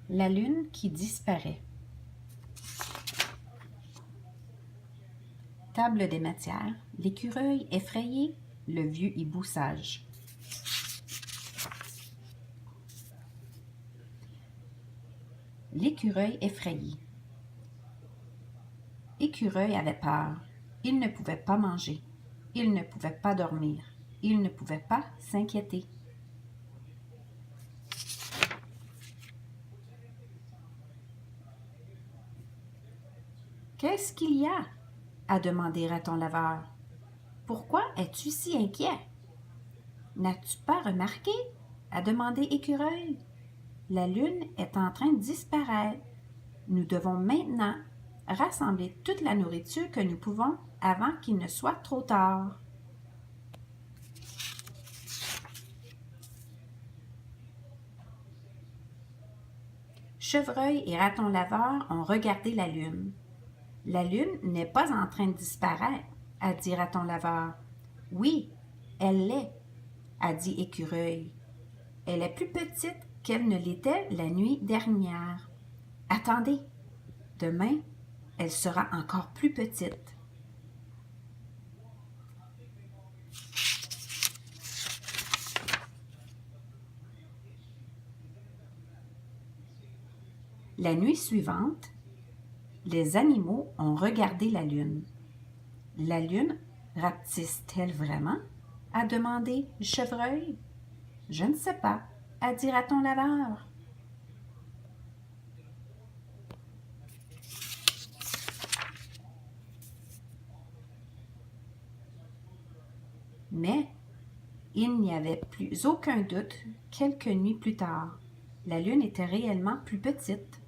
La lune qui disparaît. Table des matières, l'écureuil effrayé, le vieux hibou sage. L'écureuil effrayé. Écureuil avait peur. Il ne pouvait pas manger. Il ne pouvait pas dormir. Il ne pouvait pas s'inquiéter. Qu'est-ce qu'il y a? A demandé Raton laveur. Pourquoi es-tu si inquiet? N'as-tu pas remarqué? A demandé Écureuil. La lune est en train de disparaître. Nous devons maintenant rassembler toute la nourriture que nous pouvons avant qu'il ne soit trop tard. Chevreuil et Raton laveur ont regardé la lune. La lune n'est pas en train de disparaître, a dit Raton laveur. Oui, elle l'est, a dit Écureuil. Elle est plus petite qu'elle ne l'était la nuit dernière. Attendez, demain, elle sera encore plus petite. La nuit suivante, les animaux ont regardé la lune. La lune rapetisse-t-elle vraiment? A demandé le chevreuil. Je ne sais pas, a dit Raton laveur. Mais il n'y avait plus aucun doute, quelques nuits plus tard. La lune était réellement plus petite.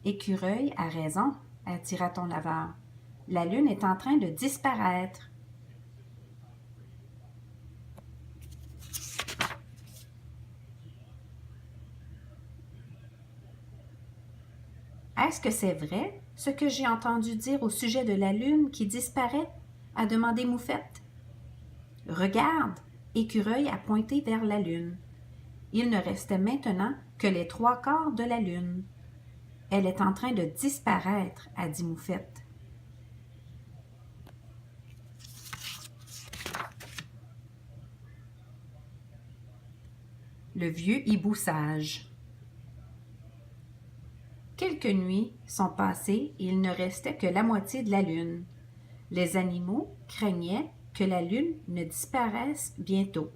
Écureuil a raison, a dit Raton laveur. La lune est en train de disparaître. Est-ce que c'est vrai, ce que j'ai entendu dire au sujet de la lune qui disparaît? A demandé Moufette. Regarde, Écureuil a pointé vers la lune. Il ne restait maintenant que les 3/4 de la lune. Elle est en train de disparaître, a dit Moufette. Le vieux hibou sage. Quelques nuits sont passées et il ne restait que la moitié de la lune. Les animaux craignaient que la lune ne disparaisse bientôt.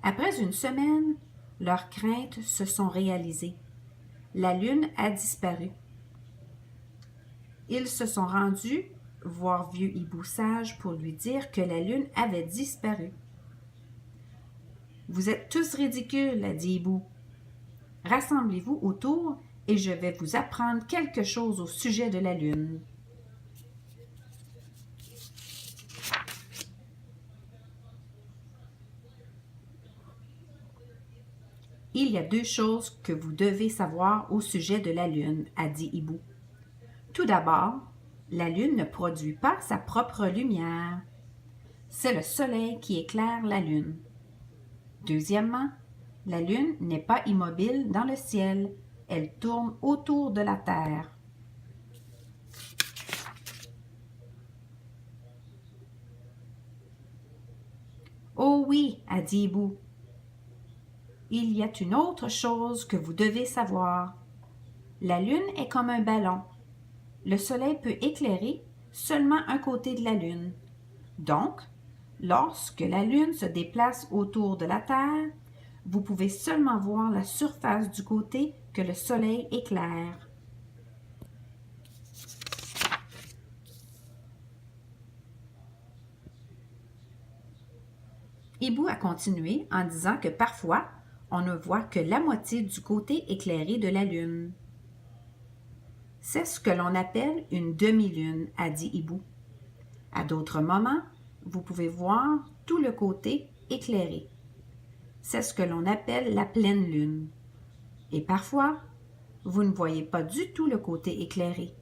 Après une semaine, leurs craintes se sont réalisées. La lune a disparu. Ils se sont rendus voir vieux hibou sage pour lui dire que la lune avait disparu. Vous êtes tous ridicules, a dit Hibou. Rassemblez-vous autour et je vais vous apprendre quelque chose au sujet de la lune. Il y a 2 choses que vous devez savoir au sujet de la lune, a dit Hibou. Tout d'abord, la lune ne produit pas sa propre lumière. C'est le soleil qui éclaire la lune. Deuxièmement, la lune n'est pas immobile dans le ciel, elle tourne autour de la Terre. Oh oui, a dit Hibou. Il y a une autre chose que vous devez savoir. La lune est comme un ballon. Le soleil peut éclairer seulement un côté de la lune. Donc, lorsque la lune se déplace autour de la Terre, vous pouvez seulement voir la surface du côté que le soleil éclaire. Hibou a continué en disant que parfois, on ne voit que la moitié du côté éclairé de la lune. C'est ce que l'on appelle une demi-lune, a dit Hibou. À d'autres moments, vous pouvez voir tout le côté éclairé. C'est ce que l'on appelle la pleine lune. Et parfois, vous ne voyez pas du tout le côté éclairé.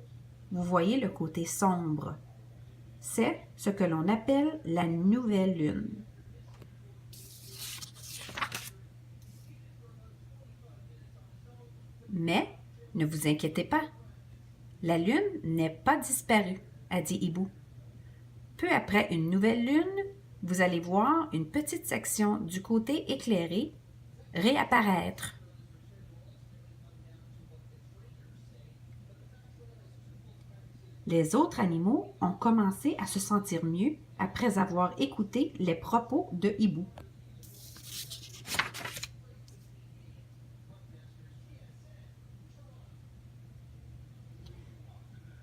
Vous voyez le côté sombre. C'est ce que l'on appelle la nouvelle lune. Mais ne vous inquiétez pas, la lune n'est pas disparue, a dit Hibou. Peu après une nouvelle lune, vous allez voir une petite section du côté éclairé réapparaître. Les autres animaux ont commencé à se sentir mieux après avoir écouté les propos de Hibou.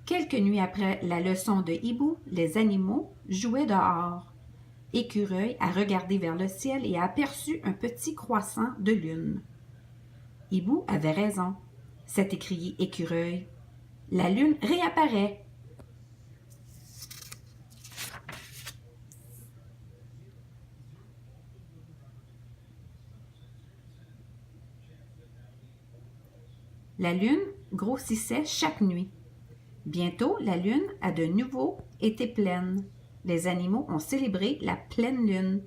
Quelques nuits après la leçon de Hibou, les animaux jouaient dehors. Écureuil a regardé vers le ciel et a aperçu un petit croissant de lune. Hibou avait raison, s'est écrié Écureuil. La lune réapparaît. La lune grossissait chaque nuit. Bientôt, la lune a de nouveau été pleine. Les animaux ont célébré la pleine lune